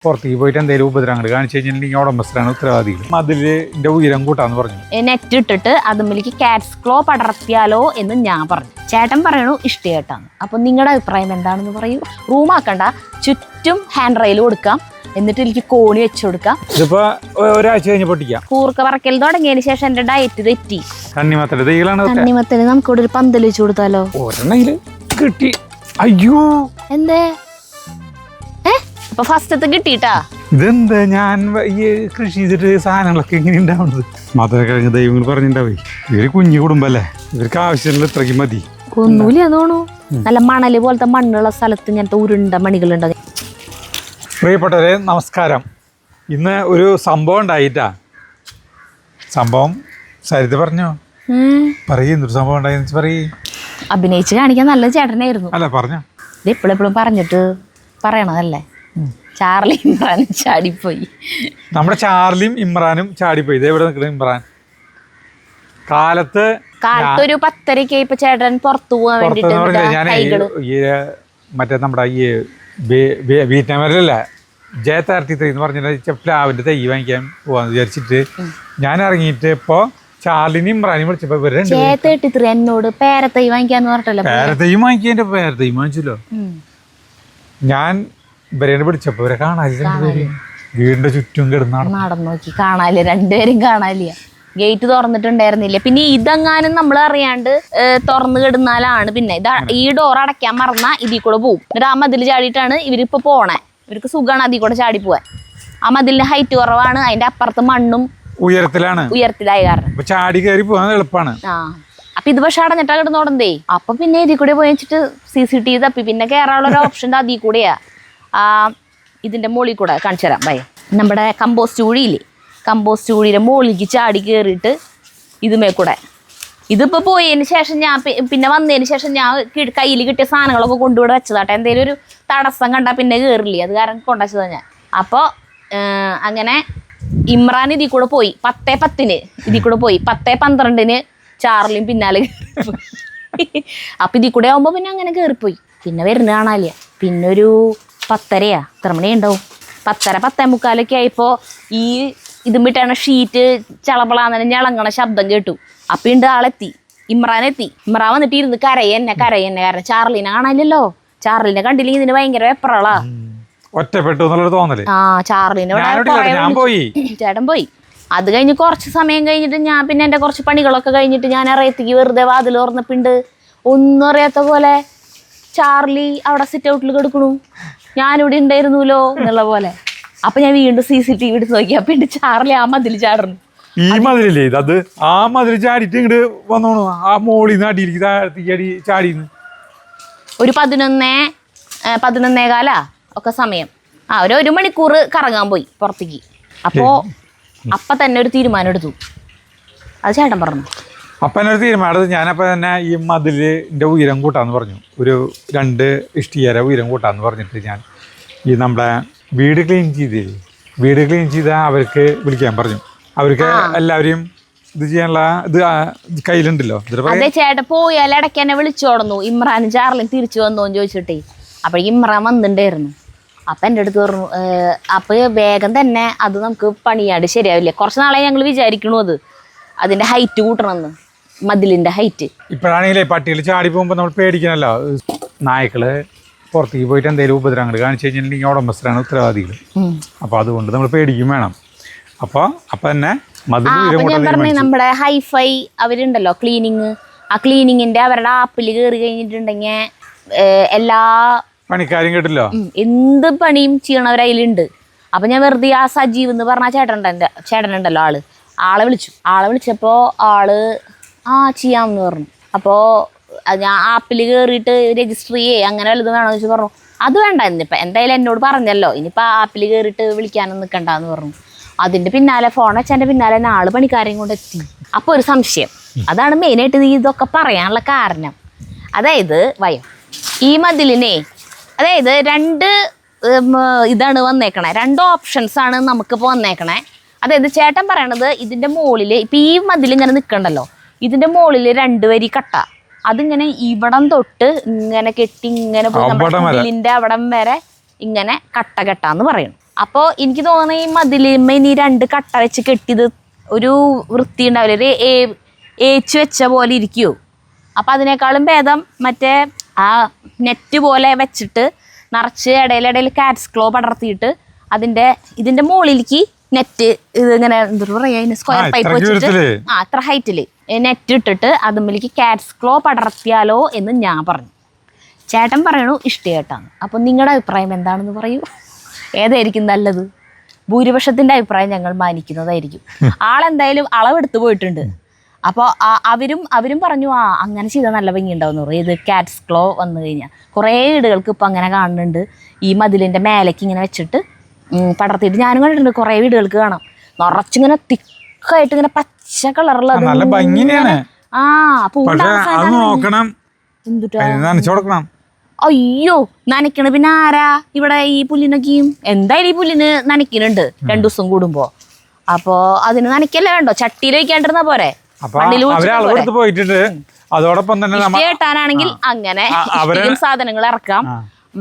പുറത്തേക്ക് പോയിട്ട് എന്തെങ്കിലും ഉപദ്രവങ്ങൾ കാണിച്ചു കഴിഞ്ഞിട്ടുണ്ടെങ്കിൽ ഉടമസ്ഥരാണ് ഉത്തരവാദികൾ. മതിലിന്റെ ഉയരം കൂട്ടാന്ന് പറഞ്ഞു. നെറ്റ് ഇട്ടിട്ട് അതുമ്മിലേക്ക് കാറ്റ്സ് ക്ലോ പടർത്തിയാലോ എന്ന് ഞാൻ പറഞ്ഞു. ചേട്ടൻ പറയണു ഇഷ്ടേട്ടാണ്. അപ്പൊ നിങ്ങളുടെ അഭിപ്രായം എന്താണെന്ന് പറയൂ. റൂമാക്കണ്ട, ചുറ്റും ഹാൻഡ് റെയിൽ കൊടുക്കാം, എന്നിട്ട് എനിക്ക് കോണി വെച്ചു കൊടുക്കാം. ഇതിപ്പോ ഒരാഴ്ച കഴിഞ്ഞ് പൊട്ടിക്കാം. കൂർക്ക പറക്കൽ തുടങ്ങിയതിന് ശേഷം എന്റെ ഡയറ്റ് തെറ്റി. തണ്ണിമത്തന്റെ തൈകളാണ്. തണ്ണിമത്തന് നമുക്കിവിടെ ഒരു പന്തൽ വെച്ചു കൊടുത്താലോ? ഒരെണ്ണയില് കിട്ടി. അയ്യോ എന്തേ അപ്പൊ ഫസ്റ്റത്തെ കിട്ടിട്ടാ? ഇതെന്താ ഞാൻ ഈ കൃഷി ചെയ്തിട്ട് സാധനങ്ങളൊക്കെ എങ്ങനെ ഉണ്ടാവുന്നത്? മധുരക്കിഴങ്ങ് ദൈവങ്ങൾ പറഞ്ഞിട്ടുണ്ടാവേ, ഇവര് കുഞ്ഞു കുടുംബല്ലേ, ഇവർക്ക് ആവശ്യമുള്ള ഇത്രയ്ക്ക് മതി. ഒന്നുമില്ല തോണു. നല്ല മണല് പോലത്തെ മണ്ണുള്ള സ്ഥലത്ത് ഇങ്ങനത്തെ ഉരുണ്ട മണികളുണ്ട്. പ്രിയപ്പെട്ടവരെ നമസ്കാരം. ഇന്ന് ഒരു സംഭവം ഉണ്ടായിട്ടാ. സംഭവം സരിത പറഞ്ഞോ? പറയുന്നൊരു സംഭവം ഉണ്ടായി പറയ്. അഭിനയിച്ച് കാണിക്കാൻ നല്ല ചേട്ടനായിരുന്നു. അല്ല പറഞ്ഞോ. ഇത് എപ്പോഴെപ്പോഴും പറഞ്ഞിട്ട് പറയണതല്ലേ. ചാർലി ഇമ്രാൻ ചാടിപ്പോയി. നമ്മുടെ ചാർലിയും ഇമ്രാനും ചാടിപ്പോയി. ഇത് എവിടെ നിൽക്കണം ഇമ്രാൻ? കാലത്ത് ഒരു 10:30 ഇപ്പൊ ചേട്ടൻ പുറത്തു പോകാൻ വേണ്ടിട്ട് ഞാൻ മറ്റേ നമ്മുടെ ഈ വീട്ടമരല്ല J33 എന്ന് പറഞ്ഞിട്ട് പ്ലാവിന്റെ തൈ വാങ്ങിക്കാൻ പോവാന്ന് വിചാരിച്ചിട്ട് ഞാൻ ഇറങ്ങിയിട്ട് ഇപ്പൊ ചാർലിനും ഇമ്രാനും വിളിച്ചപ്പോ J33 എന്നോട് പേരത്തൈ വാങ്ങിക്കാന്ന് പറഞ്ഞിട്ടല്ലോ. പേരത്തൈ വാങ്ങിക്കാൻ പേരത്തൈ വാങ്ങിച്ചല്ലോ. ഞാൻ ഇവരെ വിളിച്ചപ്പോ ഇവരെ കാണാനില്ല. വീടിന്റെ ചുറ്റും നടന്നു നോക്കി കാണാനില്ല, രണ്ടുപേരും കാണാനില്ല. ഗേറ്റ് തുറന്നിട്ടുണ്ടായിരുന്നില്ല. പിന്നെ ഇതെങ്ങാനും നമ്മൾ അറിയാണ്ട് തുറന്നു കിടന്നാലാണ് പിന്നെ ഈ ഡോർ അടയ്ക്കാൻ മറന്ന ഇതിൽ കൂടെ പോകും. എന്നിട്ട് ആ മതിൽ ചാടിയിട്ടാണ് ഇവരിപ്പോ പോണേ. ഇവർക്ക് സുഖമാണ് അതിൽ കൂടെ ചാടി പോവാൻ. ആ മതിലിന്റെ ഹൈറ്റ് കുറവാണ്, അതിന്റെ അപ്പുറത്ത് മണ്ണും ഉയരത്തിലായ കാരണം ചാടി കയറി പോകാൻ എളുപ്പമാണ്. അപ്പൊ ഇത് പക്ഷെ അടഞ്ഞിട്ടാ കിടന്നോടന്തേ. അപ്പൊ പിന്നെ ഇതിൽ കൂടെ പോയി വെച്ചിട്ട് CCTV തപ്പി. പിന്നെ കയറാനുള്ള ഒരു ഓപ്ഷൻ അതിൽ കൂടെയാ. ഇതിന്റെ മുകളിൽ കൂടെ കാണിച്ചു തരാം. ഭയ നമ്മുടെ കമ്പോസ്റ്റ് കുഴിയില്ലേ, കമ്പോസ്റ്റ് കുഴിയുടെ മുകളിലേക്ക് ചാടി കയറിയിട്ട് ഇതുമേ കൂടെ. ഇതിപ്പോ പോയതിന് ശേഷം ഞാൻ പിന്നെ വന്നതിന് ശേഷം ഞാൻ കയ്യിൽ കിട്ടിയ സാധനങ്ങളൊക്കെ കൊണ്ടുകൂടെ വെച്ചതാട്ടെ. എന്തെങ്കിലും ഒരു തടസ്സം കണ്ടാൽ പിന്നെ കയറില്ലേ, അത് കാരണം കൊണ്ടുവച്ചതാ ഞാൻ. അപ്പോൾ അങ്ങനെ ഇമ്രാൻ ഇതിൽ കൂടെ പോയി. 10:10 ഇതിൽ കൂടെ പോയി. 10:12 ചാർലിയും പിന്നാലെ. അപ്പൊ ഇതിൽ കൂടെ ആവുമ്പോ പിന്നെ അങ്ങനെ കയറിപ്പോയി. പിന്നെ വരുന്ന കാണാനില്ല. പിന്നെ ഒരു 10:30 എത്ര മണി ഉണ്ടാവും, 10:30 10:45 ആയപ്പോ ഈ ഇതും വിട്ടാണ് ഷീറ്റ് ചളപ്പളാന്നെ ഞളങ്ങണ ശബ്ദം കേട്ടു. അപ്പൊ ഉണ്ട് ആളെത്തി, ഇമ്രാൻ വന്നിട്ട് ഇരുന്ന് കരയെന്നെ കാരണം ചാർലിനെ കാണാനില്ലല്ലോ. ചാർലിനെ കണ്ടില്ലെങ്കിൽ ഇതിന് ഭയങ്കര വെപ്രളാ. ഒറ്റപ്പെട്ടു എന്നുള്ളൊരു തോന്നല്. ചാർലിനെ ചേട്ടൻ പോയി. അത് കഴിഞ്ഞ് കുറച്ച് സമയം കഴിഞ്ഞിട്ട് ഞാൻ പിന്നെ എന്റെ കുറച്ച് പണികളൊക്കെ കഴിഞ്ഞിട്ട് ഞാൻ അറിയത്തേക്ക് വെറുതെ വാതിൽ തുറന്നപ്പിണ്ട് ഒന്നും അറിയാത്ത പോലെ ചാർലി അവിടെ സിറ്റ് ഔട്ടിൽ കിടക്കണു. ഞാനിവിടെ ഉണ്ടായിരുന്നല്ലോ എന്നുള്ള പോലെ. അപ്പൊ ഞാൻ വീണ്ടും CCTV എടുത്ത് നോക്കി. അപ്പൊ ഉണ്ട് ചാർലി ആ മതിൽ ചാടുന്നു. ഈ മതിലില്ലേ അത്, ആ മതിൽ ചാടിയിട്ട് ഇങ്ങോട്ട് വന്നോണു. ആ മോളിൽ നിന്ന് അടിയിലേക്ക് ചാടിന്ന് ഒരു 11:15 ഒക്കെ സമയം. ഒരു മണിക്കൂർ കറങ്ങാൻ പോയി പുറത്തേക്ക്. അപ്പൊ തന്നെ ഒരു തീരുമാനം എടുത്തു. അത് ചേട്ടൻ പറഞ്ഞു. അപ്പം എന്നൊരു തീരുമാനം എടുത്ത് ഞാനപ്പോൾ തന്നെ ഈ മതിലിൻ്റെ ഉയരം കൂട്ടാന്ന് പറഞ്ഞു. ഒരു 2 ഇഷ്ടികര ഉയരം കൂട്ടാന്ന് പറഞ്ഞിട്ട് ഞാൻ ഈ നമ്മുടെ വീട് ക്ലീൻ ചെയ്ത അവർക്ക് വിളിക്കാൻ പറഞ്ഞു. അവർക്ക് എല്ലാവരെയും ഇത് ചെയ്യാനുള്ള ഇത് കയ്യിലുണ്ടല്ലോ. അതെ ചേട്ടൻ പോയാൽ ഇടയ്ക്ക് എന്നെ വിളിച്ചോടുന്നു. ഇമ്രാനും ചാർലിയും തിരിച്ചു വന്നോന്ന് ചോദിച്ചിട്ടേ. അപ്പോഴേക്കും ഇമ്രാൻ വന്നിട്ടുണ്ടായിരുന്നു. അപ്പം എൻ്റെ അടുത്ത് പറഞ്ഞു, അപ്പോൾ വേഗം തന്നെ അത് നമുക്ക് പണിയാണ്ട് ശരിയാവില്ല. കുറച്ച് നാളെ ഞങ്ങൾ വിചാരിക്കണു അതിൻ്റെ ഹൈറ്റ് കൂട്ടണമെന്ന്, മതിലിൻ്റെ ഹൈറ്റ്. ഇപ്പോഴാണെങ്കിലേ പട്ടികൾ ചാടി പോകുമ്പോൾ നമ്മൾ പേടിക്കണല്ലോ. നായ്ക്കള് പുറത്തേക്ക് പോയിട്ട് എന്തെങ്കിലും ഉപദ്രവങ്ങൾ കാണിച്ചു കഴിഞ്ഞിട്ടുണ്ടെങ്കിൽ ഉടമസ്ഥരാണ് ഉത്തരവാദികൾ. അപ്പോൾ അതുകൊണ്ട് നമ്മൾ പേടിക്കും വേണം. അപ്പോൾ തന്നെ ഞാൻ പറഞ്ഞ നമ്മുടെ ഹൈഫൈ അവരുണ്ടല്ലോ ക്ലീനിങ്, ആ ക്ലീനിങ്ങിന്റെ അവരുടെ ആപ്പിൽ കയറി കഴിഞ്ഞിട്ടുണ്ടെങ്കിൽ എല്ലാ പണിക്കാരും കിട്ടില്ലോ, എന്ത് പണിയും ചെയ്യണവർ അതിലുണ്ട്. അപ്പൊ ഞാൻ വെറുതെ ആ സജീവ് എന്ന് പറഞ്ഞ ചേട്ടനുണ്ടല്ലോ ആളെ വിളിച്ചപ്പോ ആള് ചെയ്യാമെന്ന് പറഞ്ഞു. അപ്പോ ഞാൻ ആപ്പിൽ കയറിയിട്ട് രജിസ്റ്റർ അങ്ങനെ വല്ലതും വേണമെന്ന് വെച്ച് പറഞ്ഞു. അത് വേണ്ട, ഇന്നിപ്പോ എന്തായാലും എന്നോട് പറഞ്ഞല്ലോ, ഇനിയിപ്പോ ആപ്പിൽ കയറിയിട്ട് വിളിക്കാനൊന്നും നിൽക്കണ്ടെന്ന് പറഞ്ഞു. അതിന്റെ പിന്നാലെ ഫോൺ വെച്ചതിന്റെ പിന്നാലെ ആള് പണിക്കാരെയും കൊണ്ട് എത്തി. അപ്പൊ ഒരു സംശയം, അതാണ് മെയിനായിട്ട് ഇതൊക്കെ പറയാനുള്ള കാരണം. അതായത് ഈ മതിലിനെ അതായത് 2 ഇതാണ് വന്നേക്കണേ, 2 ഓപ്ഷൻസ് ആണ് നമുക്കിപ്പോൾ വന്നേക്കണേ. അതായത് ചേട്ടൻ പറയണത് ഇതിന്റെ മുകളിൽ ഇപ്പൊ ഈ മതിൽ ഇങ്ങനെ നിൽക്കണ്ടല്ലോ, ഇതിന്റെ മുകളിൽ 2 വരി കട്ട, അതിങ്ങനെ ഇവിടം തൊട്ട് ഇങ്ങനെ കെട്ടി ഇങ്ങനെ പോയി നമ്മുടെ മതിലിന്റെ അവിടം വരെ ഇങ്ങനെ കട്ട കെട്ടാന്ന് പറയുന്നു. അപ്പോൾ എനിക്ക് തോന്നുന്നു ഈ മതിലിന്മേൽ ഇനി 2 കട്ട വെച്ച് കെട്ടിയത് ഒരു വൃത്തി ഉണ്ടാവില്ല, ഒരു ഏച്ചു വെച്ച പോലെ ഇരിക്കുമോ. അപ്പം അതിനേക്കാളും ഭേദം മറ്റേ ആ നെറ്റ് പോലെ വെച്ചിട്ട് നിറച്ച് ഇടയിലിടയിൽ കാറ്റ്സ് ക്ലോ പടർത്തിയിട്ട് ഇതിൻ്റെ മുകളിലേക്ക് നെറ്റ് ഇതിങ്ങനെ എന്താ പറയുക, അതിന് സ്ക്വയർ പൈപ്പ് വെച്ചിട്ട് അത്ര ഹൈറ്റിൽ നെറ്റ് ഇട്ടിട്ട് അതുമ്മിലേക്ക് കാറ്റ്സ് ക്ലോ പടർത്തിയാലോ എന്ന് ഞാൻ പറഞ്ഞു. ചേട്ടൻ പറയണു ഇഷ്ടേട്ടാണ്. അപ്പം നിങ്ങളുടെ അഭിപ്രായം എന്താണെന്ന് പറയൂ, ഏതായിരിക്കും നല്ലത്? ഭൂരിപക്ഷത്തിൻ്റെ അഭിപ്രായം ഞങ്ങൾ മാനിക്കുന്നതായിരിക്കും. ആളെന്തായാലും അളവെടുത്ത് പോയിട്ടുണ്ട്. അപ്പോൾ അവരും പറഞ്ഞു അങ്ങനെ ചെയ്താൽ നല്ല ഭംഗി ഉണ്ടാവുമെന്ന് പറയും. ഇത് കാറ്റ്സ് ക്ലോ വന്നു കഴിഞ്ഞാൽ കുറേ വീടുകൾക്ക് ഇപ്പം അങ്ങനെ കാണുന്നുണ്ട്. ഈ മതിലിൻ്റെ മേലേക്ക് ഇങ്ങനെ വെച്ചിട്ട് പടർത്തിയിട്ട് ഞാനും കണ്ടിട്ടുണ്ട്. കുറേ വീടുകൾക്ക് കാണാം നിറച്ചിങ്ങനെ തിക്കായിട്ട് ഇങ്ങനെ പച്ച കളറുള്ളത്. നല്ല ഭംഗിയാണ്. എന്തുട്ടാ അയ്യോ നനയ്ക്കണ. പിന്നെ ആരാ ഇവിടെ ഈ പുല്ലിനൊക്കെയും എന്തായാലും ഈ പുല്ലിന് നനയ്ക്കുന്നുണ്ട് 2 ദിവസം കൂടുമ്പോ. അപ്പോ അതിന് നനയ്ക്കല്ലേ വേണ്ടോ, ചട്ടിയിൽ വെക്കാണ്ടിരുന്ന പോരെ. അതോടൊപ്പം തന്നെ കേട്ടാനാണെങ്കിൽ അങ്ങനെ സാധനങ്ങൾ ഇറക്കാം,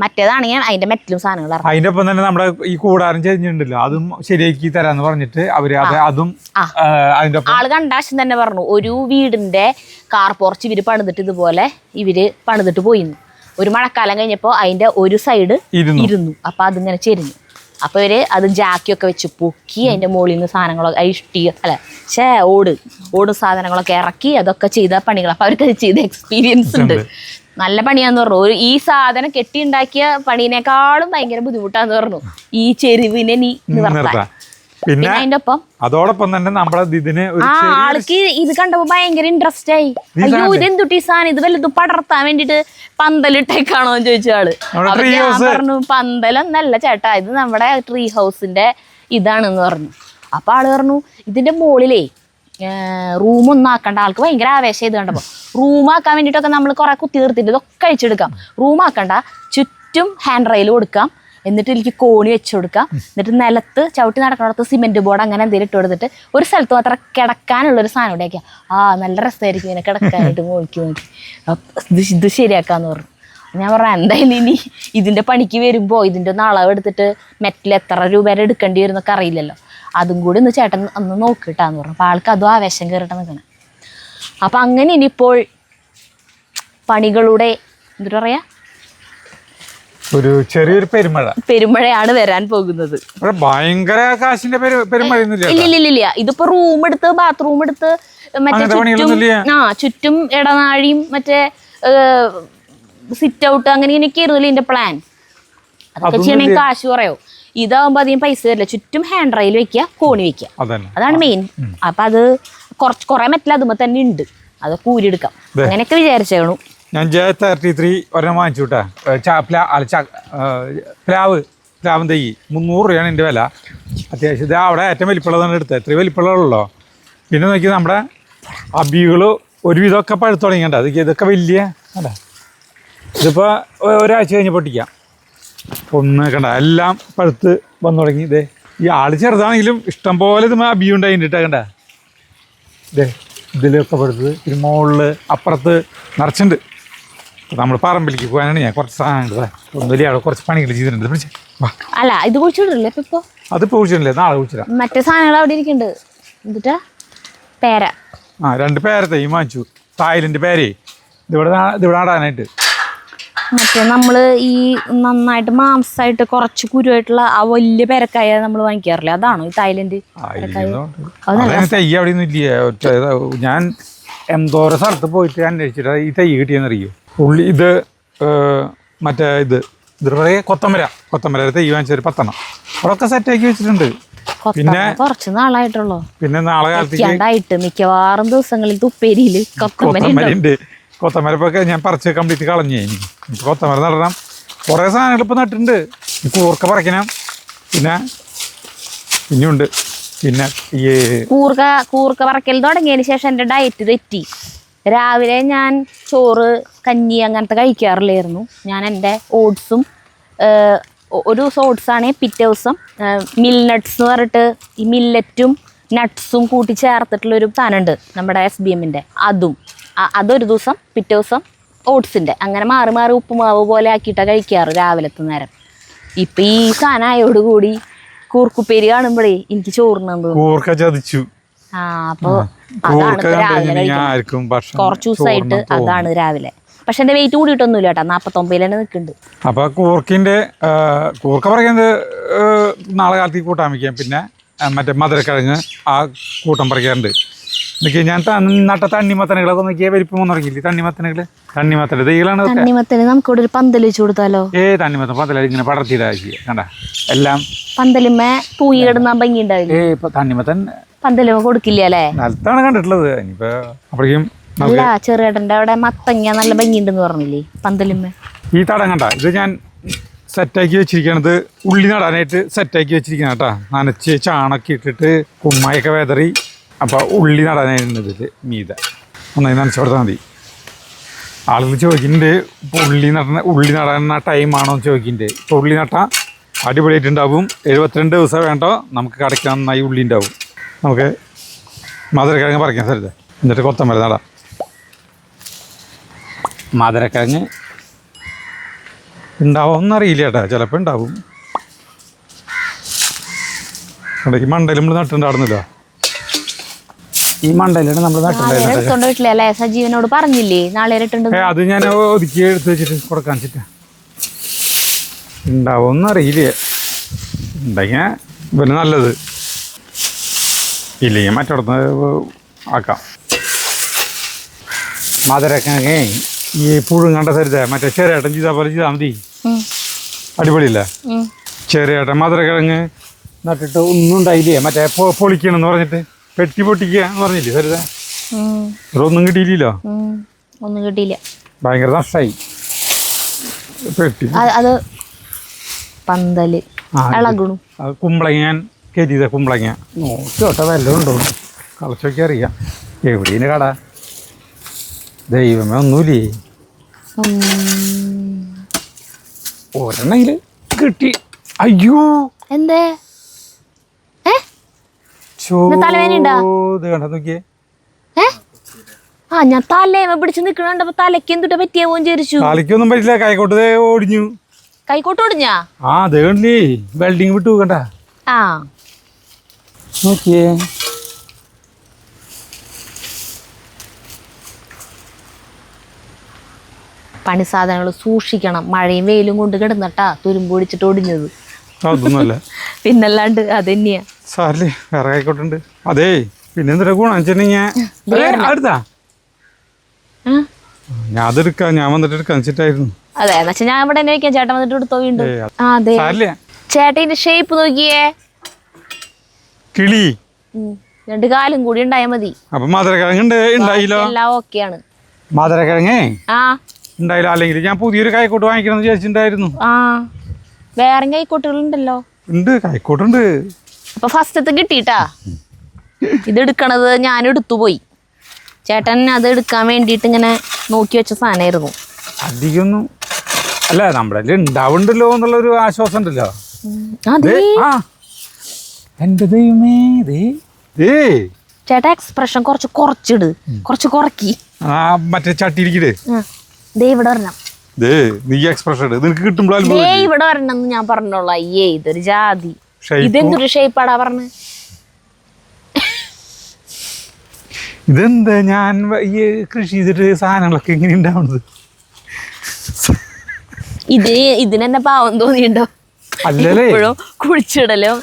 മറ്റേതാണെങ്കിൽ അതിന്റെ മെറ്റലും സാധനങ്ങൾ ഇറക്കാം. അതിന്റെ ഒപ്പം തന്നെ നമ്മുടെ ഈ കൂടാരം ചെരിഞ്ഞിട്ടുണ്ടല്ലോ അതും ശരിയാക്കി തരാന്ന് പറഞ്ഞിട്ട് അവര് അതും അതിന്റെ ആള് കണ്ടാശം തന്നെ പറഞ്ഞു. ഒരു വീടിന്റെ കാർ പോർച്ച് ഇവര് പണിതിട്ട് ഇതുപോലെ പണിതിട്ട് പോയിന്ന്. ഒരു മഴക്കാലം കഴിഞ്ഞപ്പോൾ അതിന്റെ ഒരു സൈഡ് ഇരുന്നു. അപ്പൊ അതിങ്ങനെ ചെരിഞ്ഞു. അപ്പൊ ഇവര് അത് ജാക്കിയൊക്കെ വെച്ച് പൊക്കി അതിന്റെ മുകളിൽ നിന്ന് സാധനങ്ങളൊക്കെ ഓട് സാധനങ്ങളൊക്കെ ഇറക്കി അതൊക്കെ ചെയ്ത പണികൾ. അപ്പൊ അവർക്ക് ചെയ്ത എക്സ്പീരിയൻസ് ഉണ്ട്. നല്ല പണിയാന്ന് പറഞ്ഞു. ഈ സാധനം കെട്ടി ഉണ്ടാക്കിയ പണീനേക്കാളും ഭയങ്കര ബുദ്ധിമുട്ടാന്ന് പറഞ്ഞു ഈ ചെരുവിനെ നിവർത്താൻ. പിന്നെ അതിന്റെ ഒപ്പം അതോടൊപ്പം തന്നെ നമ്മളെ ഇതിന് ആൾക്ക് ഇത് കണ്ടപ്പോ ഭയങ്കര ഇൻട്രസ്റ്റ് ആയി. അയ്യോ ഇതെന്തുട്ടി സാധനം, ഇത് വല്ലതും പടർത്താൻ വേണ്ടിട്ട് പന്തലിട്ടേക്കാണോ എന്ന് ചോദിച്ച ആള്. അപ്പൊ ഞാൻ പറഞ്ഞു പന്തലൊന്നല്ല ചേട്ടാ, ഇത് നമ്മുടെ ട്രീ ഹൗസിന്റെ ഇതാണെന്ന് പറഞ്ഞു. അപ്പൊ ആള് പറഞ്ഞു ഇതിന്റെ മുകളിലേ റൂമൊന്നും ആക്കണ്ട. ആൾക്ക് ഭയങ്കര ആവേശം ഇത് കണ്ടപ്പോ. റൂമാക്കാൻ വേണ്ടിയിട്ടൊക്കെ നമ്മൾ കുറെ കുത്തി നിർത്തിയിട്ട് ഇതൊക്കെ അഴിച്ചെടുക്കാം. റൂമാക്കണ്ട, ചുറ്റും ഹാൻഡ് റെയിൽ കൊടുക്കാം, എന്നിട്ട് എനിക്ക് കോണി വെച്ച് കൊടുക്കാം, എന്നിട്ട് നിലത്ത് ചവിട്ടി നടക്കുന്നിടത്ത് സിമെന്റ് ബോർഡ് അങ്ങനെ എന്തെങ്കിലും ഇട്ട് കൊടുത്തിട്ട് ഒരു സ്ഥലത്ത് മാത്രം കിടക്കാനുള്ളൊരു സാധനം ഇവിടെ ആക്കിയാൽ നല്ല രസമായിരിക്കും ഇങ്ങനെ കിടക്കാനായിട്ട് നോക്കി ഇത് ശരിയാക്കാന്ന് പറഞ്ഞു. ഞാൻ പറഞ്ഞു എന്തായാലും ഇനി ഇതിന്റെ പണിക്ക് വരുമ്പോൾ ഇതിന്റെ ഒന്ന് അളവെടുത്തിട്ട് മെറ്റൽ എത്ര രൂപ വരെ എടുക്കേണ്ടി വരും എന്നൊക്കെ അറിയില്ലല്ലോ, അതും കൂടി ഒന്ന് ചേട്ടൻ ഒന്ന് നോക്കിട്ടാന്ന് പറഞ്ഞു. അപ്പോൾ ആൾക്ക് അതും ആവേശം കയറിട്ട് നിൽക്കണം. അപ്പം അങ്ങനെ ഇനിയിപ്പോൾ പണികളുടെ എന്താ പറയാ ഒരു ചെറിയൊരു പെരുമഴയാണ് വരാൻ പോകുന്നത്. ഭയങ്കര കാശിന്റെ പെരുമഴ. ഇല്ല ഇതിപ്പോ റൂം എടുത്ത് ബാത്റൂം എടുത്ത് മറ്റേ ചുറ്റും ഇടനാഴിയും മറ്റേ സിറ്റ് ഔട്ട് അങ്ങനെ ഇങ്ങനെയൊക്കെ ആയിരുന്നല്ലോ ഇതിന്റെ പ്ലാൻ. അതൊക്കെ ചെയ്യണമെങ്കിൽ കാശ് കുറയോ. ഇതാവുമ്പോ അധികം പൈസ വരില്ല. ചുറ്റും ഹാൻഡ് റെയിൽ വെക്കുക, കോണി വെക്കുക, അതാണ് മെയിൻ. അപ്പൊ അത് കുറെ മെറ്റൽ അതുമ്പോ തന്നെ ഉണ്ട്, അത് കൂരിയെടുക്കാം അങ്ങനെയൊക്കെ വിചാരിച്ചേണു. ഞാൻ J33 ഒരെണ്ണം വാങ്ങിച്ചു വിട്ടാ. പ്ലാവും തൈ 300 രൂപയാണ് എൻ്റെ വില. അത്യാവശ്യം ഇത് അവിടെ ഏറ്റവും വലിപ്പമുള്ളതാണ് എടുത്തത്. ഇത്രയും വലിപ്പമുള്ളതല്ലോ. പിന്നെ നോക്കി നമ്മുടെ അബികൾ ഒരുവിധമൊക്കെ പഴുത്ത് തുടങ്ങിയണ്ട. ഇതൊക്കെ വലിയ അല്ല, ഇതിപ്പോൾ ഒരാഴ്ച കഴിഞ്ഞ് പൊട്ടിക്കാം. ഒന്ന് കണ്ട എല്ലാം പഴുത്ത് വന്നു തുടങ്ങി. ഇതേ ഈ ആൾ ചെറുതാണെങ്കിലും ഇഷ്ടം പോലെ ഇത് അബി ഉണ്ടായിട്ടാ കണ്ട. ഇതേ ഇതിലൊക്കെ പഴുത്തത്. പിന്നെ മുകളിൽ അപ്പുറത്ത് നിറച്ചുണ്ട്. നമ്മൾ പറമ്പിലേക്ക് പോകാനാണ് ഞാൻ കുറച്ച് സാധനങ്ങൾ ഒന്നുമില്ല, അവിടെ കുറച്ച് പണികൾ ചെയ്തിട്ടുണ്ട്. അല്ല ഇത് കുഴിച്ചിട്ടില്ലേ ഇപ്പൊ? അതിപ്പോ കുഴിച്ചിട്ടില്ലേ, നാളെ കുഴിച്ചിടാം. മറ്റേ സാധനങ്ങൾ അവിടെ ഇരിക്കുന്നുണ്ട്. എന്നിട്ടാ പേര 2 പേര തൈ വാങ്ങിച്ചു. തായ്ലൻഡ് പേരേ ഇതിവിടെ നടാനായിട്ട്. മറ്റേ നമ്മള് ഈ നന്നായിട്ട് മാംസമായിട്ട് കുറച്ച് കുരുവായിട്ടുള്ള ആ വലിയ പേരക്കായ നമ്മൾ വാങ്ങിക്കാറില്ലേ, അതാണോ ഈ തായ്ലൻഡ് തൈ? അവിടെ ഒന്നും ഇല്ല. ഞാൻ എന്തോരം സ്ഥലത്ത് പോയിട്ട് അന്വേഷിച്ചിട്ട് ഈ തൈ കിട്ടിയെന്നറിയോ. ഉള്ളി ഇത് മറ്റേ ഇത് പറയാ കൊത്തമര തൈ വാങ്ങിച്ചൊരു 10 അവിടെയൊക്കെ സെറ്റാക്കി വെച്ചിട്ടുണ്ട്. പിന്നെ കുറച്ച് നാളായിട്ടുള്ളൂ. പിന്നെ നാളെ കാലത്തേക്ക് മിക്കവാറും ദിവസങ്ങളിൽ തുപ്പേരിയില് കൊത്തമരുണ്ട്. കൊത്തമരപ്പൊക്കെ ഞാൻ പറിച്ച് കംപ്ലീറ്റ് കളഞ്ഞേ. എനിക്ക് കൊത്തമര നടണം. കുറേ സാധനങ്ങൾ ഇപ്പം നട്ടിട്ടുണ്ട്. കൂർക്ക പറിക്കണം. പിന്നെ ഇനിയുണ്ട്. പിന്നെ ഈ കൂർക്ക പറിക്കൽ തുടങ്ങിയതിന് ശേഷം എൻ്റെ ഡയറ്റ് തെറ്റി. രാവിലെ ഞാൻ ചോറ് കഞ്ഞി അങ്ങനത്തെ കഴിക്കാറില്ലായിരുന്നു. ഞാൻ എൻ്റെ ഓട്സും ഒരു ദിവസം ഓട്സാണെങ്കിൽ പിറ്റേ ദിവസം മിൽനട്ട്സ് എന്ന് പറഞ്ഞിട്ട് ഈ മില്ലറ്റും നട്ട്സും കൂട്ടി ചേർത്തിട്ടുള്ളൊരു സാധനമുണ്ട് നമ്മുടെ SBMൻ്റെ, അതൊരു ദിവസം, പിറ്റേ ദിവസം ഓട്സിൻ്റെ, അങ്ങനെ മാറി മാറി ഉപ്പുമാവ് പോലെ ആക്കിയിട്ടാണ് കഴിക്കാറ് രാവിലത്തെ നേരം. ഇപ്പം ഈ സാധനം ആയോടുകൂടി കൂർക്കുപ്പേരി കാണുമ്പോഴേ എനിക്ക് ചോറിനെന്ന് തോന്നുന്നു. കൂർക്ക ചതിച്ചു. ആ അപ്പൊ അതാണ് കൂർക്ക ഇപ്പൊ രാവിലെ കണ്ടു കഴിക്കുന്നത്. ആർക്കും ഭക്ഷണം കുറച്ചു ദിവസമായിട്ട് അതാണ് രാവിലെ. പക്ഷെ എന്റെ വെയിറ്റ് കൂടിയിട്ടൊന്നുമില്ല കേട്ടോ, 49 തന്നെ നിൽക്കുന്നുണ്ട്. അപ്പൊ കൂർക്ക പറയുന്നത് നാളെ കാലത്തേക്ക് കൂട്ടാൻ വയ്ക്കാം. പിന്നെ മറ്റേ മധുരക്കിഴങ്ങ് ആ കൂട്ടം പറിക്കാറുണ്ട്. നോക്കിയാൽ ഞാൻ നട്ട തണ്ണിമത്തനുകളൊക്കെ നോക്കിയാൽ വലിപ്പം ഒന്നിറങ്ങില്ലേ? തണ്ണിമത്തൻ്റെ തൈകളാണ്. തണ്ണിമത്തന് നമുക്ക് ഇവിടെ ഒരു പന്തൽ വെച്ച് കൊടുത്താലോ? തണ്ണിമത്തൻ പന്തല ഇങ്ങനെ പടർത്തിയിടാ കണ്ട എല്ലാം പന്തലുമ്മേ തൂങ്ങി കിടന്ന ഭംഗി ഉണ്ടാവില്ല. ഇപ്പൊ തണ്ണിമത്തൻ പന്തലുമ്മ കൊടുക്കില്ല അല്ലേ? നിലത്താണ് കണ്ടിട്ടുള്ളത്. ഇനിയിപ്പോ അപ്പോഴേക്കും അല്ല, ചെറുകേട്ടൻ്റെ അവിടെ മത്തങ്ങ നല്ല ഭംഗിയുണ്ടെന്ന് പറഞ്ഞില്ലേ പന്തലുമ്മ? ഈ തടം കണ്ട ഇത് ഞാൻ സെറ്റാക്കി വെച്ചിരിക്കണത് ഉള്ളി നടാനായിട്ട് സെറ്റാക്കി വെച്ചിരിക്കണം കേട്ടോ. നനച്ച് ചാണൊക്കെ ഇട്ടിട്ട് കുമ്മായൊക്കെ വെതറി. അപ്പോൾ ഉള്ളി നടാനായിരുന്നു ഇതിൽ മീത ഒന്നായി നനച്ച് കൊടുത്താൽ മതി. ആളുകൾ ചോദിക്കുന്നുണ്ട് ഇപ്പോൾ ഉള്ളി നടാൻ ടൈമാണോ എന്ന് ചോദിക്കുന്നുണ്ട്. ഇപ്പോൾ ഉള്ളി നട്ടാൽ അടിപൊളിയായിട്ടുണ്ടാവും. 72 ദിവസം വേണ്ടോ നമുക്ക് കടയ്ക്കാൻ നന്നായി ഉള്ളി ഉണ്ടാവും. നമുക്ക് മധുരക്കിഴങ്ങ് പറിക്കാൻ സ്ഥലത്ത് എന്നിട്ട് കൊത്തമല്ലി നടാം. മധുരക്കിഴങ്ങ് ഉണ്ടാവുമെന്നറിയില്ല ചേട്ടാ, ചിലപ്പോൾ ഉണ്ടാവും. ഇടയ്ക്ക് മണ്ടയിൽ നമ്മൾ നട്ടുണ്ടായിരുന്നല്ലോ. ഈ മണ്ടയിലാണ് നമ്മൾ നട്ടുണ്ടായിരുന്നത്. വീട്ടിലല്ലേ സജീവനോട് പറഞ്ഞില്ലേ നാളെ ഇട്ടുണ്ട്? അത് ഞാൻ ഒതുക്കി എടുത്ത് വെച്ചിട്ട് കൊടുക്കാൻ വെച്ചിട്ട് ഉണ്ടാവുമെന്നറിയില്ല. ഉണ്ടെങ്കിൽ പിന്നെ നല്ലത്, ഇല്ലെങ്കിൽ മറ്റിടത്ത് ആക്കാം. മധുരക്കിഴങ്ങേ ഈ പുഴുങ്ങണ്ട സരിത മറ്റേ ചെറിയേട്ടൻ ചെയ്താൽ പോലെ ചെയ്താൽ മതി. അടിപൊളിയില്ല? ചെറിയേട്ടൻ മധുരക്കിഴങ്ങ് നട്ടിട്ട് ഒന്നും ഉണ്ടായില്ലേ, മറ്റേ പൊളിക്കണമെന്ന് പറഞ്ഞിട്ട് പെട്ടി പൊട്ടിക്കുക എന്ന് പറഞ്ഞില്ലേ സരിത? ഒന്നും കിട്ടിയില്ലല്ലോ. ഒന്നും കിട്ടിയില്ല, ഭയങ്കര നഷ്ടമായി. പെട്ടി അത് പന്തല് ഇളകണു. കുമ്പളങ്ങ ഞാൻ കയറ്റിയതാ. കുമ്പളങ്ങ നോക്കിയോട്ടെ വല്ലതും ഉണ്ടോ കളച്ചൊക്കെ അറിയാം. എവിടെയാണ് കട? ദൈവമേ ഒന്നുമില്ലേ? ഒരെണ്ണയില് കിട്ടി. അയ്യോ എന്തേ നോക്കിയേ. ആ ഞാൻ തലേമ പിടിച്ച് നിക്കണണ്ടപ്പോ തലയ്ക്ക് എന്തുട്ടാ പറ്റിയാവോ വിചാരിച്ചു. തലയ്ക്കൊന്നും പറ്റില്ല, കൈക്കോട്ട് ഓടിഞ്ഞു. കൈക്കോട്ട് ഓടിഞ്ഞാ? ആ അതേ വെൽഡിങ് വിട്ടു കണ്ട. ആ നോക്കിയേ. പണി സാധനങ്ങൾ സൂക്ഷിക്കണം. മഴയും വെയിലും കൊണ്ട് കിടന്നട്ടാ തുരുമ്പ് പിടിച്ചിട്ട് ഒടിഞ്ഞത്. അതൊന്നുമല്ല പിന്നല്ലാണ്ട് അതന്നെയാ. സാറില്ലേ വേറെ കൈക്കോട്ടുണ്ട്. അതേ പിന്നെ എന്തൊരു ഗുണം വെച്ചിട്ടുണ്ടെങ്കിൽ അടുത്താ ഞാൻ അതെടുക്കാം. ഞാൻ വന്നിട്ട് എടുക്കാൻ വെച്ചിട്ടായിരുന്നു. അതെ എന്നുവെച്ചാ ഞാൻ ഇവിടെ തന്നെ വെക്കാം. ചേട്ടൻ വന്നിട്ട് എടുത്തോ വീണ്ടും. അതെ ചേട്ടന്റെ ഷേപ്പ് നോക്കിയേ. കിളി 2 കാലും കൂടി ഉണ്ടായാ മതി. അപ്പൊ മധുരക്കിഴങ്ങ് ഉണ്ടായില്ലോ. എല്ലാം ഓക്കെയാണ്. മധുരക്കിഴങ്ങേ ആ ഉണ്ടായില്ല. അല്ലെങ്കിൽ ഞാൻ പുതിയൊരു കൈക്കോട്ട് വാങ്ങിക്കണം വിചാരിച്ചിട്ടുണ്ടായിരുന്നു. ആ വേറെ കൈക്കോട്ടുകൾ ഉണ്ടല്ലോ. ഉണ്ട്, കൈക്കോട്ടുണ്ട്. അപ്പൊ ഫസ്റ്റത്തെ കിട്ടിട്ടാ. ഇതെടുക്കണത് ഞാൻ എടുത്തുപോയി. ചേട്ടൻ അത് എടുക്കാൻ വേണ്ടിയിട്ട് ഇങ്ങനെ നോക്കി വെച്ച സാധനമായിരുന്നു. അധികമൊന്നും അല്ല, നമ്മുടെ ഉണ്ടാവുണ്ടല്ലോ എന്നുള്ളൊരു ആശ്വാസം ഉണ്ടല്ലോ. എന്റെ ദൈവമേ ചേട്ടാ എക്സ്പ്രഷൻ കുറച്ചിട്, കുറച്ച് കുറക്കി. മറ്റേ ചട്ടിയിരിക്കട് ഇവിടെ വരണം. നീ എക്സ്പ്രഷൻ നിനക്ക് കിട്ടുമ്പോഴും ഇവിടെ വരണം എന്ന് ഞാൻ പറഞ്ഞോളൂ. അയ്യേ ഇതൊരു ജാതി, ഇതെന്തൊരു ഷേപ്പാടാ പറഞ്ഞ്. ഇതെന്താ ഞാൻ ഈ കൃഷി ചെയ്തിട്ട് സാധനങ്ങളൊക്കെ എങ്ങനെ ഉണ്ടാവുന്നത്? ഇതിനെന്നെ പാവം തോന്നിയുണ്ടോ? അല്ലല്ലേ, ഇപ്പോഴും കുഴിച്ചിടലും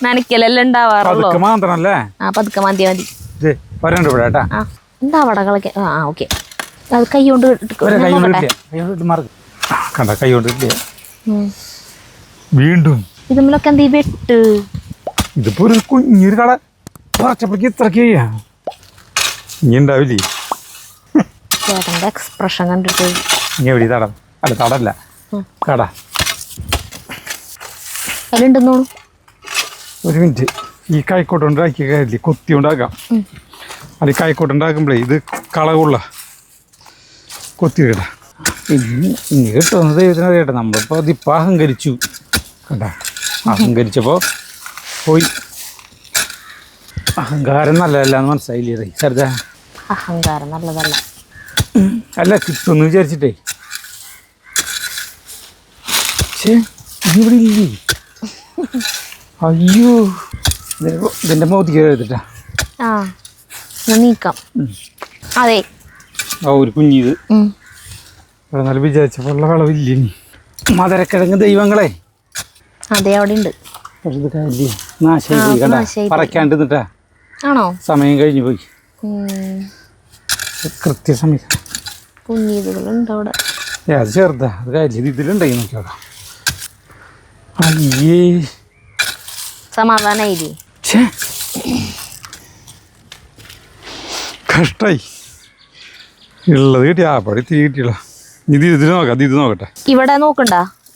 നനയ്ക്കലെല്ലാം ഉണ്ടാവാറുള്ളൂ. മാത്രല്ലേ? ആ പതുക്കെ മതി മതി. വരണ്ട ഇവിടെ കേട്ടാ. എന്താ വടകളൊക്കെ? ആ ഓക്കെ. അത് കൈ കൊണ്ട് കണ്ട കൈ കൊണ്ട് കിട്ടിയ വീണ്ടും ഇതുമ്മലൊക്കെ എന്താ വെട്ട്? ഇതിപ്പോ ഒരു കുഞ്ഞൊരു കട പറിച്ചപ്പോഴേക്ക് ഇത്രക്ക് ഇനി ഉണ്ടാവില്ലേ? ചേട്ടൻ്റെ എക്സ്പ്രഷൻ കണ്ടിട്ട് ഇനി എവിടെ തടം? അല്ല തടല്ല, കട. അതിലുണ്ടെന്നോളൂ. ഒരു മിനിറ്റ്. ഈ കൈക്കോട്ട് ഉണ്ടാക്കിയ കാര്യമില്ലേ, കൊത്തി ഉണ്ടാക്കാം. അത് ഈ കൈക്കോട്ട് ഉണ്ടാക്കുമ്പോഴേ ഇത് കളവുള്ള കൊത്തി കേട്ടാ. ഇനി കിട്ടുന്നത് ദൈവത്തിന് അറിയട്ടെ. നമ്മളിപ്പോൾ അതിപ്പോൾ അഹങ്കരിച്ചു കണ്ട. അഹങ്കരിച്ചപ്പോൾ പോയി. അഹങ്കാരം നല്ലതല്ല എന്ന് മനസ്സിലായില്ലേ സരിത? അഹങ്കാരം നല്ലതല്ല. അല്ല കിട്ടുമെന്ന് വിചാരിച്ചിട്ടേ. ഇവിടെ ഇല്ലേ? അയ്യോ ഇതിൻ്റെ മോതിക്ക് എഴുതിട്ടാ. ആ ഞാൻ നീക്കാം. അതെ ആ ഒരു കുഞ്ഞിത് നല്ല വിചാരിച്ചപ്പോഴുള്ള വിളവില്ല. ഇനി മധുരക്കിഴങ്ങ് ദൈവങ്ങളെ അതെ അവിടെ ഉണ്ട്. നാശമായി പോയി കണ്ട, പറക്കാണ്ട് നിന്നിട്ടാ. ആണോ? സമയം കഴിഞ്ഞു പോയി. കൃത്യസമയത്ത് കുഞ്ഞീതുകളുണ്ട് അവിടെ. അത് ചെറുതാ, അത് കാര്യം ഇതിലുണ്ടായി നോക്കിയോടാ. അയ്യേ സമാധാനായില്ലേ? കഷ്ടായി. ഉള്ളത് കിട്ടിയ ആ പടി തീ കിട്ടിയുള്ള. ഇതിൽ നോക്കാം, ഇത് നോക്കട്ടെ. ഇവിടെ നോക്കണ്ട,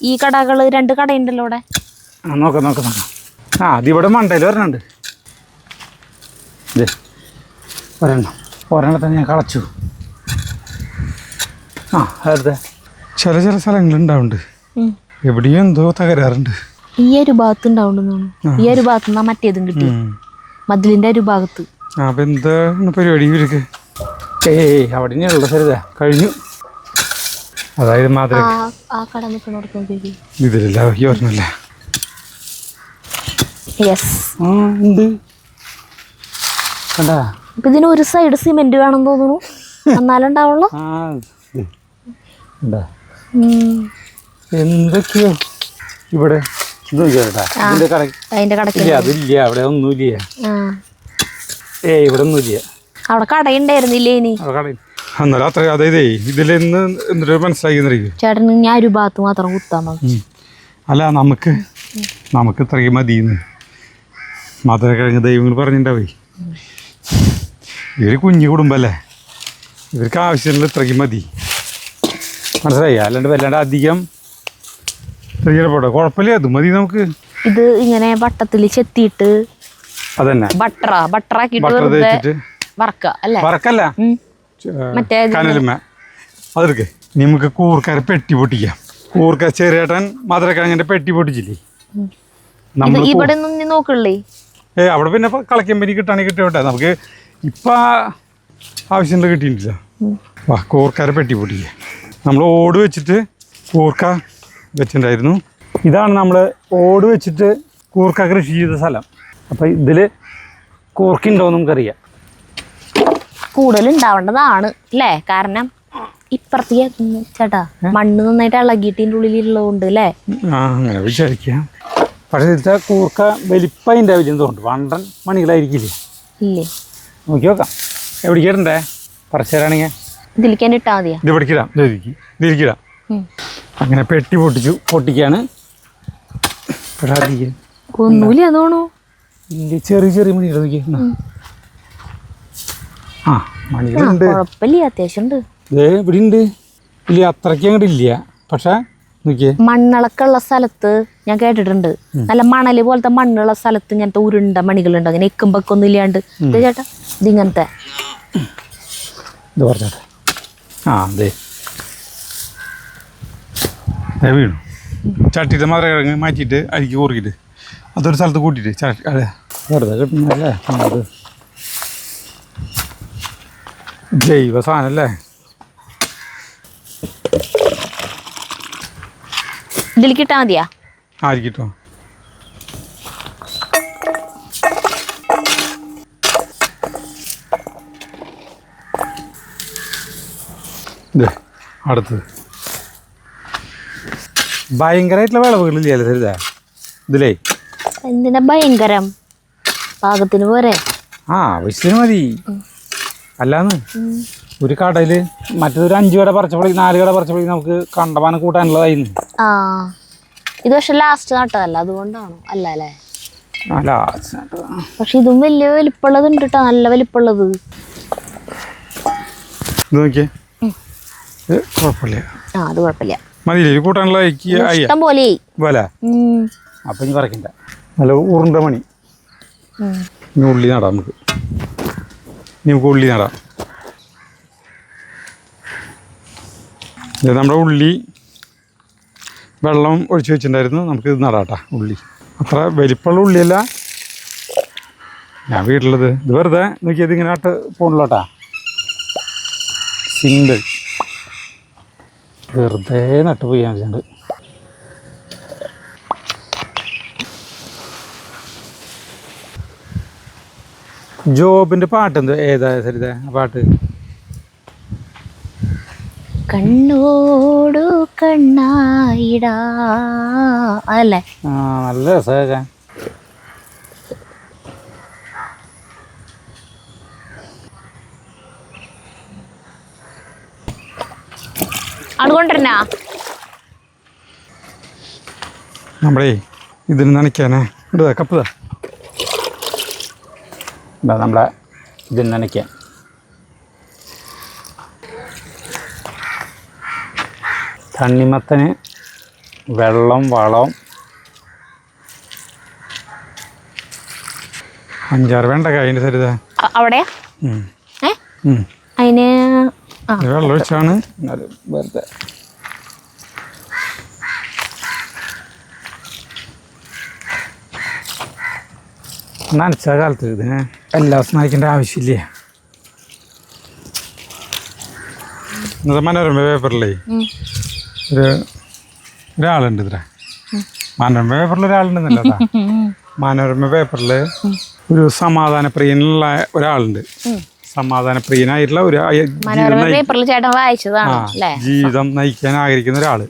ഈ കടകള് 2 കടയുണ്ടല്ലോ ഇവിടെ. ആ നോക്കാം നോക്കാം നോക്കാം. ആ അതിവിടെ മണ്ടയിൽ ഒരെണ്ണുണ്ട്. ഒരെണ്ണത്തെ ഞാൻ കളച്ചു. ആ അതെ, ചില സ്ഥലങ്ങളുണ്ടാവുന്നുണ്ട്. എവിടെയും എന്തോ തകരാറുണ്ട്. ഈ ഒരു ഭാഗത്ത് ഉണ്ടാവുണ്ടെന്നാണ്. ഈ ഒരു ഭാഗത്ത് നിന്നാ മറ്റേതും കിട്ടി, മതിലിന്റെ ഒരു ഭാഗത്ത്. അപ്പൊ എന്താണ് പരിപാടി ഇവർക്ക്? അവിടെ ഉള്ള സ്ഥലതാ കഴിഞ്ഞു. അതായത് മാത്രമേ ആ കട നിൽക്കണോടത്ത് ഇതിലല്ല ഈ ഓർമ്മല്ല. യെസ് ഉണ്ട് കണ്ടാ. അപ്പൊ ഇതിന് ഒരു സൈഡ് സിമെന്റ് വേണം തോന്നുന്നു, എന്നാലുണ്ടാവുള്ളൂ. എന്തൊക്കെയോ ഇവിടെ അതിന്റെ കടക്ക് അതില്ല, അവിടെ ഒന്നുമില്ല. ഇവിടെ ഒന്നുമില്ല. അവിടെ കടയുണ്ടായിരുന്നില്ലേ? ഇനി എന്നാലും അത്ര അതായത് ഇതിലെന്ന് എന്തൊരു മനസ്സിലാക്കി ചേട്ടന് ഞാൻ ഒരു ഭാഗത്ത് മാത്രം കുത്താൻ മതി. അല്ല നമുക്ക് ഇത്രയും മതിയെന്ന് മധുര കഴിഞ്ഞ ദൈവങ്ങൾ പറഞ്ഞിട്ടുണ്ടാവേ. ഇവര് കുഞ്ഞു കുടുംബല്ലേ, ഇവർക്ക് ആവശ്യമുള്ള ഇത്രയ്ക്കും മതി. മനസ്സിലായി? അല്ലാണ്ട് വല്ലാണ്ട് അധികം പോട്ടെ, കുഴപ്പമില്ല, അത് മതി നമുക്ക്. ഇത് ഇങ്ങനെ വട്ടത്തിൽ ചെത്തിയിട്ട് അതന്നെ ബട്ടറാക്കിട്ട് വറക്കല്ല കനലുമ അതെടുക്ക്. നമുക്ക് കൂർക്കാരെ പെട്ടി പൊട്ടിക്കാം. കൂർക്ക ചെറിയേട്ടൻ മധുരക്കിഴങ്ങിന്റെ പെട്ടി പൊട്ടിച്ചില്ലേ? ഇവിടെ നോക്കല്ലേ? അവിടെ പിന്നെ കളക്കമ്പനി കിട്ടാണെങ്കിൽ കിട്ടിയോട്ടെ. നമുക്ക് ഇപ്പൊ ആവശ്യമുള്ള കിട്ടിയിട്ടില്ല. വാ കൂർക്കാരെ പെട്ടി പൊട്ടിക്കുക. നമ്മൾ ഓട് വെച്ചിട്ട് കൂർക്ക വെച്ചിട്ടുണ്ടായിരുന്നു. ഇതാണ് നമ്മൾ ഓട് വെച്ചിട്ട് കൂർക്ക കൃഷി ചെയ്ത സ്ഥലം. അപ്പം ഇതിൽ കൂർക്കുണ്ടോയെന്ന് നമുക്കറിയാം. കൂടുതലുണ്ടാവേണ്ടതാണ് അല്ലേ? കാരണം ഇപ്പുറത്തേക്ക് ചേട്ടാ മണ്ണ് നന്നായിട്ട് ഇളകിയിട്ടിൻ്റെ ഉള്ളിലുള്ളതുകൊണ്ട് അല്ലേ? ആ അങ്ങനെ വിചാരിക്കാം. പക്ഷേ ഇതിലത്തെ കൂർക്ക വലിപ്പതിൻ്റെ ആവശ്യം തോന്നുന്നു. 12 മണികളായിരിക്കില്ലേ? ഇല്ലേ, നോക്കി നോക്കാം. എവിടേക്കിടണ്ടേ? പറിച്ചു തരാണെങ്കിൽ ഇതിലേക്ക് തന്നെ ഇട്ടാൽ മതിയാ? ഇത് പിടിക്കിടാം, ഇതിരിക്കിടാം. അങ്ങനെ പെട്ടി പൊട്ടിക്കാണ്. ഒന്നുമില്ല തോണു. ചെറിയ മണികൾ നോക്കി. ആ മണികളുണ്ട്, കുഴപ്പമില്ല, അത്യാവശ്യം ഉണ്ട്. ഇവിടെ ഉണ്ട്. ഇല്ല അത്രയ്ക്ക് അങ്ങോട്ട് ഇല്ല. പക്ഷെ നോക്കിയേ, മണ്ണിളക്കുള്ള സ്ഥലത്ത് ഞാൻ കേട്ടിട്ടുണ്ട്, നല്ല മണല് പോലത്തെ മണ്ണുള്ള സ്ഥലത്ത് ഇങ്ങനത്തെ ഉരുണ്ട മണികളുണ്ട്. അങ്ങനെ എക്കുമ്പൊക്കൊന്നും ഇല്ലാണ്ട്. ചേട്ടാ ഇതിങ്ങനത്തെ ഇത് പറഞ്ഞോട്ടെ. ആ അതെ വീണു. ചട്ടിയിട്ട് മധുരക്കിഴങ്ങ് മാറ്റിയിട്ട് അരിക്ക് കൂറിയിട്ട് അതൊരു സ്ഥലത്ത് കൂട്ടിയിട്ട് ചട്ടി അതെ വെറുതെ കിട്ടുന്നല്ലേ. അത് ജൈവ സാധനല്ലേ. ഇതിലേക്ക് ഇട്ടാൽ മതിയാ? ആയിരിക്കട്ടോ. ഇതേ അടുത്തത് ഭയങ്കരമായിട്ടുള്ള വിളവുകളില്ലേ സരിതാ ഇതിലേ? എന്തിനാ ഭയങ്കരം? പാകത്തിന് പോരെ? ആ ആവശ്യത്തിന് മതി. അല്ലാന്ന് ഒരു കടയിൽ മറ്റൊരു 5 കട പറിച്ചപ്പോഴേക്കും 4 കട പറിച്ചപ്പോഴേക്കും നമുക്ക് കണ്ടമാനം കൂട്ടാനുള്ളതായിരുന്നു. ആ ഇത് പക്ഷെ ലാസ്റ്റ് നട്ടതല്ല, അതുകൊണ്ടാണോ? അല്ല അല്ലേ? പക്ഷെ ഇതും വലിയ വലിപ്പമുള്ളത് ഉണ്ട് കേട്ടോ, നല്ല വലിപ്പമുള്ളത്. നോക്കിയേ, കുഴപ്പമില്ല. ആ അത് കുഴപ്പമില്ല, മതിയില്ലേ കൂട്ടാനുള്ള ഇഷ്ടം പോലെ പോലെ. അപ്പം ഇനി പറക്കണ്ട, നല്ല ഉരുണ്ട മണി. ഇനി ഉള്ളി നടാം നമുക്ക്. ഉള്ളി നടാം. നമ്മുടെ ഉള്ളി വെള്ളം ഒഴിച്ച് വെച്ചിട്ടുണ്ടായിരുന്നു. നമുക്ക് ഇത് നടാട്ടാ. ഉള്ളി അത്ര വലിപ്പമുള്ള ഉള്ളിയല്ല ഞാൻ വീട്ടിലുള്ളത്. ഇത് വെറുതെ നോക്കിയത് ഇങ്ങനെ ആട്ട് പോണല്ലോട്ടാ. സിമ്പിൾ, വെറുതെ നട്ട് പോയാൽ വെച്ചിട്ടുണ്ട്. ജോബിന്റെ പാട്ട് എന്ത് ഏതാ സരിത ആ പാട്ട്? കണ്ണോടു കണ്ണായിടാ അതല്ലേ? ആ നല്ല രസമൊക്കെ. അതുകൊണ്ടിരുന്നാ നമ്മളേ ഇതിന് നനയ്ക്കാനേ ഇടുക കപ്പതാ നമ്മളെ ഇതിന് നനയ്ക്കാൻ തണ്ണിമത്തന് വെള്ളം വളവും 5-6 വെണ്ടക്കായ അതിൻ്റെ സരിത അവിടെ അതിന് വെള്ളം ഒഴിച്ചാണ് വെറുതെ നനച്ച കാലത്ത് ഇതിന് എല്ലാ ദിവസവും നനയ്ക്കേണ്ട ആവശ്യമില്ല. ഇന്നത്തെ മനോരമ പേപ്പറിലേ ഒരാളുണ്ട് ഇത്ര മനോരമ പേപ്പറിൽ ഒരാളുണ്ടെന്നല്ല മനോരമ പേപ്പറിൽ ഒരു സമാധാനപ്രിയനുള്ള ഒരാളുണ്ട്. സമാധാനപ്രിയനായിട്ടുള്ള ഒരു ജീവിതം നയിക്കാൻ ആഗ്രഹിക്കുന്ന ഒരാള്.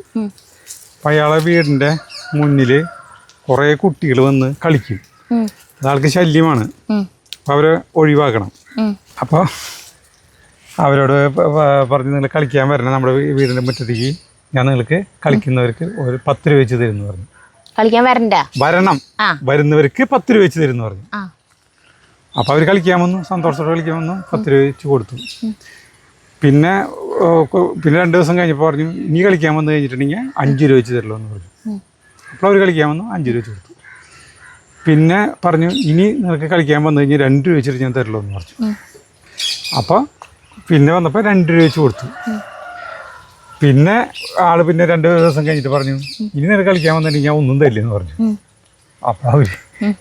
അപ്പം അയാളെ വീടിൻ്റെ മുന്നിൽ കുറേ കുട്ടികൾ വന്ന് കളിക്കും. അതാൾക്ക് ശല്യമാണ്. അപ്പോൾ അവരെ ഒഴിവാക്കണം. അപ്പോൾ അവരോട് പറഞ്ഞ് നിങ്ങൾ കളിക്കാൻ വരണം നമ്മുടെ വീടിൻ്റെ മുറ്റത്തേക്ക്, ഞാൻ നിങ്ങൾക്ക് കളിക്കുന്നവർക്ക് ഒരു 10 രൂപ വെച്ച് തരുമെന്ന് പറഞ്ഞു. കളിക്കാൻ വരണം, വരുന്നവർക്ക് 10 രൂപ വെച്ച് തരുമെന്ന് പറഞ്ഞു. അപ്പോൾ അവർ കളിക്കാൻ വന്നു, സന്തോഷത്തോടെ കളിക്കാൻ വന്നു, 10 രൂപ വെച്ച് കൊടുത്തു. പിന്നെ 2 ദിവസം കഴിഞ്ഞപ്പോൾ പറഞ്ഞു ഇനി കളിക്കാൻ വന്നു കഴിഞ്ഞിട്ടുണ്ടെങ്കിൽ 5 രൂപ വെച്ച് തരുമല്ലോ എന്ന് പറഞ്ഞു. അപ്പോൾ അവർ കളിക്കാൻ വന്നു, 5 രൂപ വെച്ച് കൊടുത്തു. പിന്നെ പറഞ്ഞു ഇനി നിനക്ക് കളിക്കാൻ വന്നു കഴിഞ്ഞാൽ 2 രൂപ വെച്ചിട്ട് ഞാൻ തരുമല്ലോ എന്ന് പറഞ്ഞു. അപ്പോൾ പിന്നെ വന്നപ്പോൾ 2 രൂപ വെച്ച് കൊടുത്തു. പിന്നെ ആൾ പിന്നെ 2 ദിവസം കഴിഞ്ഞിട്ട് പറഞ്ഞു ഇനി നിനക്ക് കളിക്കാൻ വന്നിട്ടുണ്ടെങ്കിൽ ഞാൻ ഒന്നും തരില്ലെന്ന് പറഞ്ഞു. അപ്പോൾ അവർ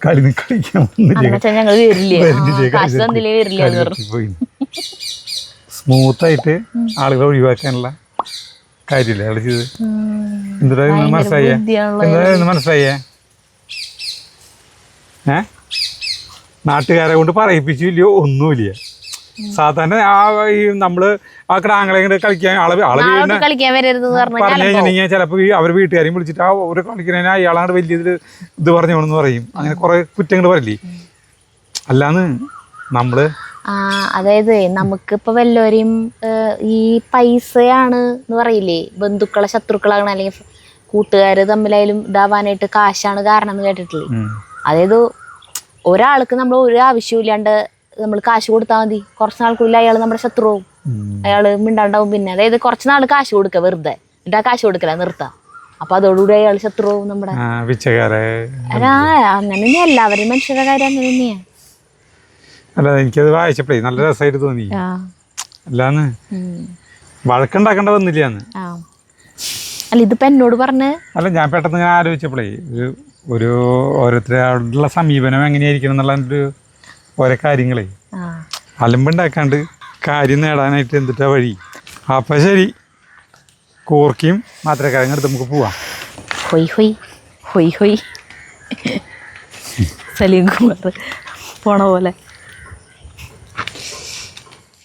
കളിക്കാൻ പോയി. സ്മൂത്തായിട്ട് ആളുകളെ ഒഴിവാക്കാനുള്ള കാര്യമില്ല അയാൾ ചെയ്ത്. എന്തായാലും മനസ്സിലായേ നാട്ടുകാരെ കൊണ്ട് പറയിപ്പിച്ചില്ലയോ ഒന്നുമില്ല. സാധാരണ ഈ നമ്മള് ആ കിടാങ്ങളെ കളിക്കാൻ പറഞ്ഞു കഴിഞ്ഞിട്ടുണ്ടെങ്കിൽ ചിലപ്പോൾ അവർ വീട്ടുകാരെയും വിളിച്ചിട്ട് ആ ഒരു കളിക്കുന്നതിന് അയാളാണ് വലിയ ഇത് പറഞ്ഞോണെന്ന് പറയും. അങ്ങനെ കുറെ കുറ്റങ്ങൾ പറയില്ലേ. അല്ലാന്ന് നമ്മള് അതായത് നമുക്കിപ്പോ വല്ലവരെയും ഈ പൈസയാണ് എന്ന് പറയില്ലേ, ബന്ധുക്കളെ ശത്രുക്കളാണ് അല്ലെങ്കിൽ കൂട്ടുകാര് തമ്മിലായാലും ഇതാവാനായിട്ട് കാശാണ് കാരണം എന്ന് കേട്ടിട്ടില്ലേ. അതായത് ഒരാൾക്ക് നമ്മൾ ഒരു ആവശ്യമില്ലാണ്ട് നമ്മൾ കാശ് കൊടുത്താൽ മതി, കുറച്ച് നാൾക്കുള്ളിൽ അയാൾ നമ്മുടെ ശത്രുവും, അയാള് മിണ്ടാണ്ടാവും. പിന്നെ അതായത് കുറച്ച് നാൾ കാശ് കൊടുക്കുക വെറുതെ, എന്നിട്ട് ആ കാശ് കൊടുക്കല നിർത്താം. അപ്പൊ അതോടുകൂടി അയാൾ ശത്രുവും നമ്മുടെ. അങ്ങനെ എല്ലാവരും മനുഷ്യരുടെ കാര്യം അങ്ങനെ തന്നെയാ. അല്ല എനിക്കത് വായിച്ചപ്പോഴേ നല്ല രസമായിട്ട് തോന്നി. അല്ലാന്ന് വഴക്കുണ്ടാക്കേണ്ട വന്നില്ലാന്ന്. അല്ല ഇതിപ്പോ എന്നോട് പറഞ്ഞ് അല്ല ഞാൻ പെട്ടെന്ന് ഇങ്ങനെ ആലോചിച്ചപ്പോഴേ ഒരു ഓരോരുത്തരുടെ സമീപനം എങ്ങനെയായിരിക്കണം എന്നുള്ള ഓരോ കാര്യങ്ങളെ അലമ്പുണ്ടാക്കാണ്ട് കാര്യം നേടാനായിട്ട് എന്തിട്ടാ വഴി. അപ്പം ശരി, കോർക്കിയും മാത്രക്കാരും എടുത്ത് നമുക്ക് പോവാം. ഹൊയ് ഹൊയ് ഹൊയ് ഹൊയ് സലീം കുമാർ പോണ പോലെ.